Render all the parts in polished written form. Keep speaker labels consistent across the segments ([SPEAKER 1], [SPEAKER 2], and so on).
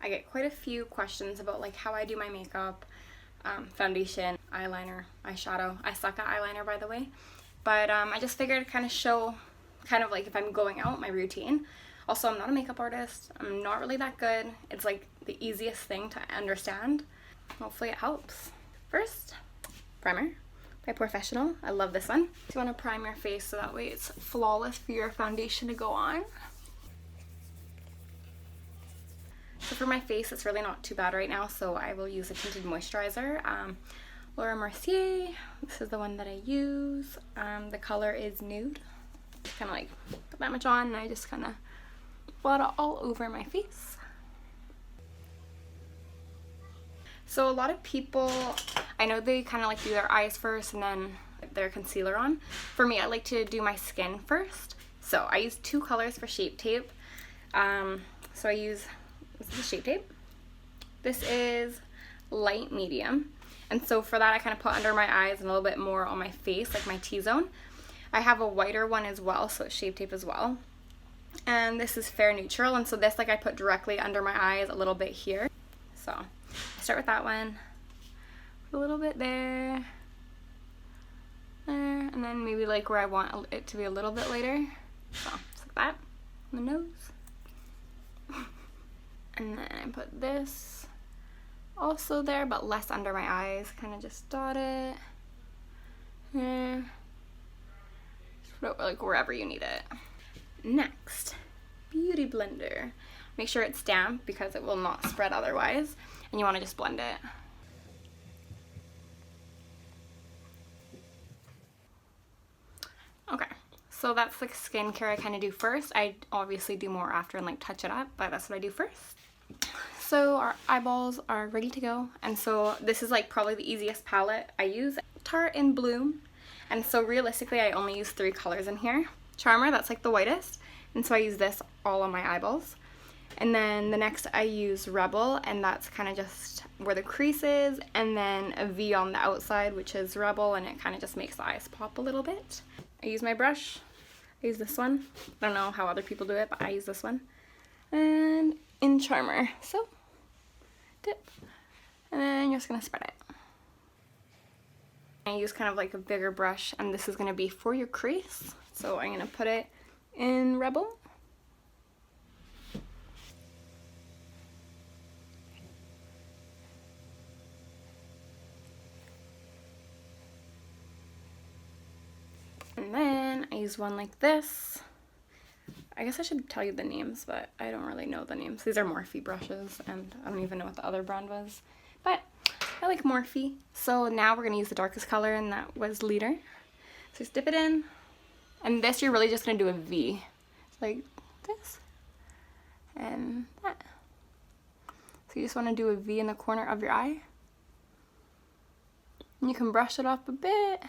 [SPEAKER 1] I get quite a few questions about like how I do my makeup, foundation, eyeliner, eyeshadow. I suck at eyeliner, by the way, but I just figured to kind of show kind of like if I'm going out, my routine. Also, I'm not a makeup artist. I'm not really that good. It's like the easiest thing to understand. Hopefully it helps. First, primer by POREfessional. I love this one. So you want to prime your face so that way it's flawless for your foundation to go on. So for my face, it's really not too bad right now, so I will use a tinted moisturizer. Laura Mercier, this is the one that I use. The color is Nude. Kind of like put that much on and I just kind of blot it all over my face. So a lot of people, I know they kind of like do their eyes first and then their concealer on. For me, I like to do my skin first. So I use 2 colors for Shape Tape. So I use, this is the Shape Tape. This is light medium. And so for that I kind of put under my eyes and a little bit more on my face, like my T-zone. I have a whiter one as well, so it's Shape Tape as well. And this is Fair Neutral, and so this like I put directly under my eyes a little bit here. So I start with that one, a little bit there, and then maybe like where I want it to be a little bit lighter. So just like that on the nose. And then I put this also there, but less under my eyes. Kind of just dot it. Just put it like wherever you need it. Next, Beauty Blender. Make sure it's damp because it will not spread otherwise, and you want to just blend it. Okay, so that's like skincare I kind of do first. I obviously do more after and like touch it up, but that's what I do first. So our eyeballs are ready to go, and so this is like probably the easiest palette I use. Tarte in Bloom, and so realistically I only use 3 colors in here. Charmer, that's like the whitest, and so I use this all on my eyeballs. And then the next I use Rebel, and that's kind of just where the crease is, and then a V on the outside, which is Rebel, and it kind of just makes the eyes pop a little bit. I use my brush. I use this one. I don't know how other people do it, but I use this one. And in Charmer, so dip, and then you're just gonna spread it. I use kind of like a bigger brush, and this is gonna be for your crease. So I'm gonna put it in Rebel. And then I use one like this. I guess I should tell you the names, but I don't really know the names. These are Morphe brushes, and I don't even know what the other brand was. But I like Morphe. So now we're gonna use the darkest color, and that was Leader. So just dip it in. And this you're really just gonna do a V. Like this. And that. So you just wanna do a V in the corner of your eye. And you can brush it up a bit.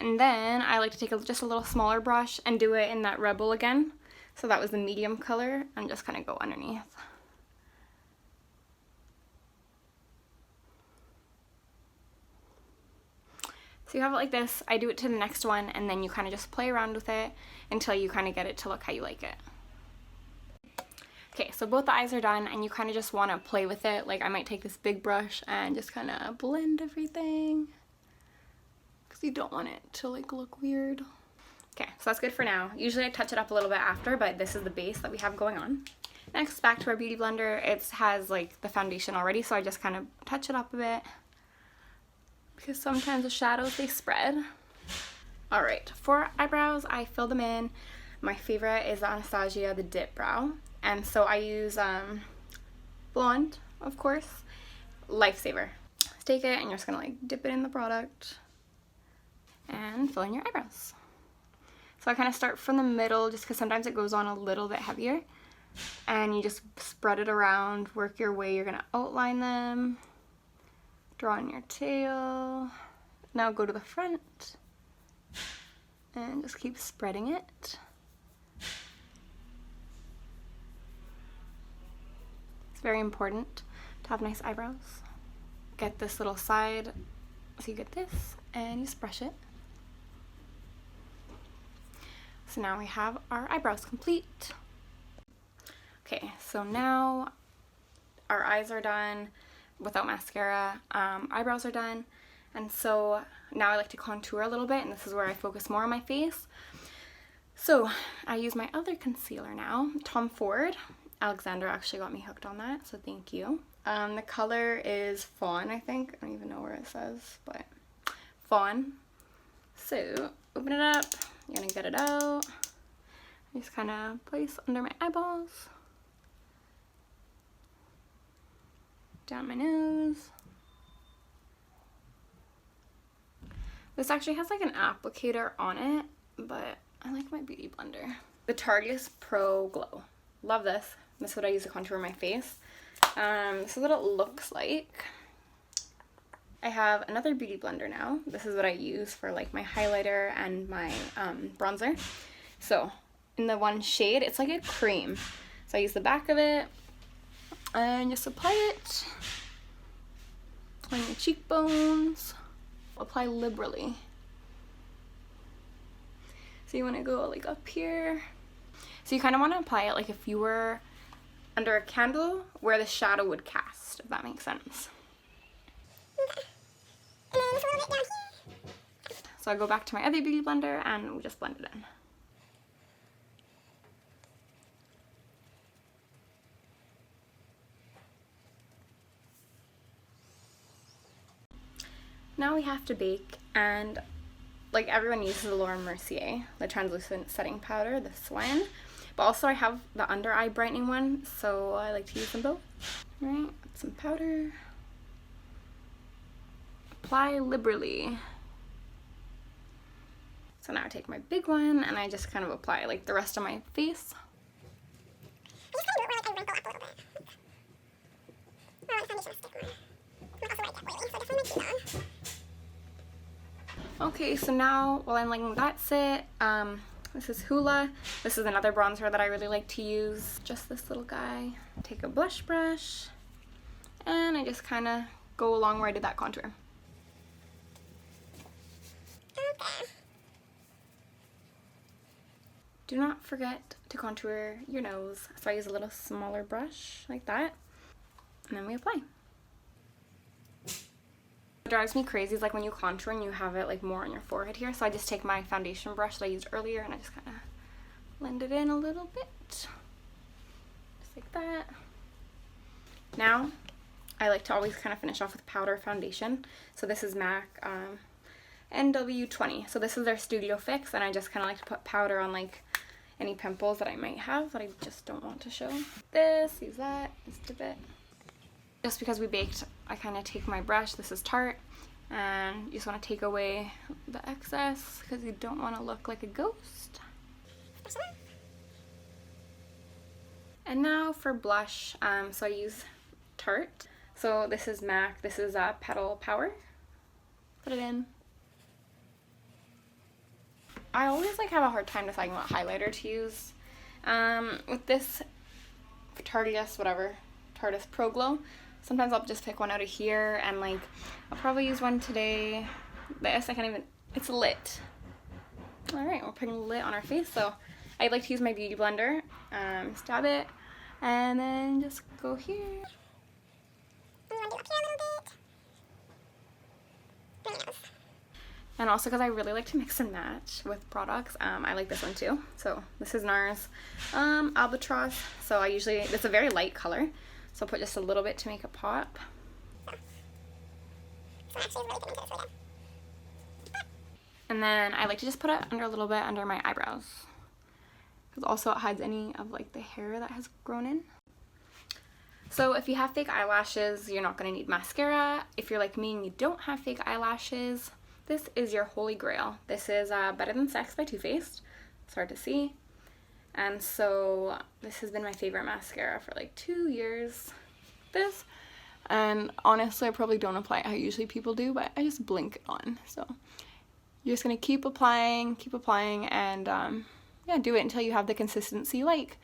[SPEAKER 1] And then I like to take just a little smaller brush and do it in that Rebel again. So that was the medium color, and just kind of go underneath. So you have it like this. I do it to the next one, and then you kind of just play around with it until you kind of get it to look how you like it. Okay, so both the eyes are done, and you kind of just want to play with it. Like I might take this big brush and just kind of blend everything, because you don't want it to like look weird. Okay, so that's good for now. Usually I touch it up a little bit after, but this is the base that we have going on. Next, back to our Beauty Blender. It has like the foundation already, so I just kind of touch it up a bit, because sometimes the shadows, they spread. Alright, for eyebrows, I fill them in. My favorite is the Anastasia, the Dip Brow. And so I use Blonde, of course, Lifesaver. Just take it and you're just gonna like dip it in the product and fill in your eyebrows. So I kind of start from the middle just because sometimes it goes on a little bit heavier. And you just spread it around, work your way. You're gonna outline them, draw in your tail. Now go to the front and just keep spreading it. It's very important to have nice eyebrows. Get this little side, so you get this, and you just brush it. So now we have our eyebrows complete. Okay, so now our eyes are done without mascara, eyebrows are done, and so now I like to contour a little bit, and this is where I focus more on my face. So I use my other concealer now, Tom Ford. Alexandra actually got me hooked on that, so thank you. The color is Fawn, I think. I don't even know where it says, but Fawn. So open it up, you're gonna get it out. Just kind of place under my eyeballs, down my nose. This actually has like an applicator on it, but I like my beauty blender. The Tartiest Pro Glow. Love this. This is what I use to contour my face. This is what it looks like. I have another beauty blender now. This is what I use for like my highlighter and my bronzer. So in the one shade, it's like a cream. So I use the back of it and just apply it on your cheekbones. Apply liberally. So you want to go like up here. So you kind of want to apply it like if you were under a candle where the shadow would cast, if that makes sense. So I go back to my other beauty blender and we just blend it in. Now we have to bake, and like everyone uses the Mercier, the translucent setting powder, this one. But also I have the under eye brightening one, so I like to use them both. Alright, some powder. Apply liberally. So now I take my big one and I just kind of apply like the rest of my face. Okay, so now while I'm letting that sit, this is Hoola. This is another bronzer that I really like to use. Just this little guy. Take a blush brush and I just kind of go along where I did that contour. Okay. Do not forget to contour your nose. So I use a little smaller brush like that, and then we apply. What drives me crazy is like when you contour and you have it like more on your forehead here. So I just take my foundation brush that I used earlier and I just kind of blend it in a little bit, just like that. Now I like to always kind of finish off with powder foundation. So this is MAC NW20. So this is their Studio Fix, and I just kind of like to put powder on like any pimples that I might have that I just don't want to show. This, use that, just dip it. Just because we baked, I kind of take my brush, this is Tarte, and you just want to take away the excess because you don't want to look like a ghost. And now for blush, so I use Tarte. So this is MAC, this is Petal Power. Put it in. I always like have a hard time deciding what highlighter to use. With this Tartiest, whatever, Tartiest Pro Glow, sometimes I'll just pick one out of here, and like I'll probably use one today. This, I can't even, it's lit. Alright, we're putting lit on our face, so I like to use my beauty blender, stab it, and then just go here. I'm gonna do up here a little bit. And also because I really like to mix and match with products, I like this one too. So this is NARS Albatross. So I usually, it's a very light color, so I'll put just a little bit to make it pop. And then I like to just put it under a little bit under my eyebrows, because also it hides any of like the hair that has grown in. So if you have fake eyelashes, you're not going to need mascara. If you're like me and you don't have fake eyelashes, this is your holy grail. This is Better Than Sex by Too Faced. It's hard to see. And so this has been my favorite mascara for like 2 years. This. And honestly, I probably don't apply it how usually people do, but I just blink it on. So you're just going to keep applying, and yeah, do it until you have the consistency you like.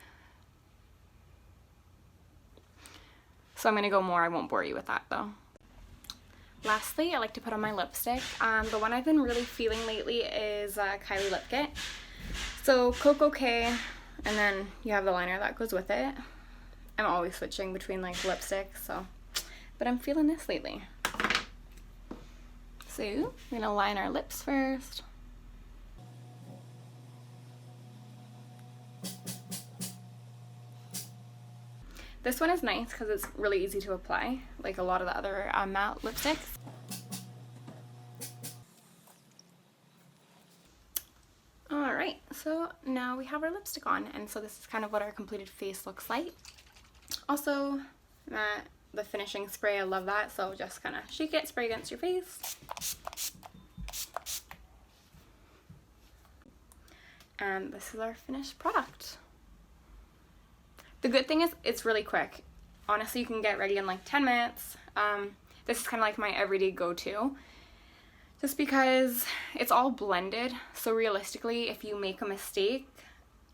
[SPEAKER 1] So I'm going to go more. I won't bore you with that though. Lastly, I like to put on my lipstick. The one I've been really feeling lately is Kylie Lip Kit. So KoKo K, and then you have the liner that goes with it. I'm always switching between like lipsticks, so, but I'm feeling this lately. So we're gonna line our lips first. This one is nice because it's really easy to apply, like a lot of the other matte lipsticks. Alright, so now we have our lipstick on, and so this is kind of what our completed face looks like. Also, the finishing spray, I love that, so just kind of shake it, spray against your face. And this is our finished product. The good thing is it's really quick. Honestly, you can get ready in like 10 minutes. This is kind of like my everyday go-to. Just because it's all blended, so realistically, if you make a mistake,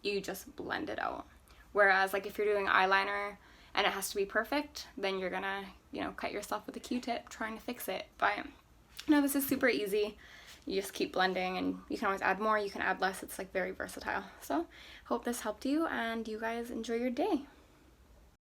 [SPEAKER 1] you just blend it out. Whereas like if you're doing eyeliner and it has to be perfect, then you're gonna, you know, cut yourself with a Q-tip trying to fix it. But no, this is super easy. You just keep blending, and you can always add more, you can add less. It's like very versatile. So hope this helped you, and you guys enjoy your day.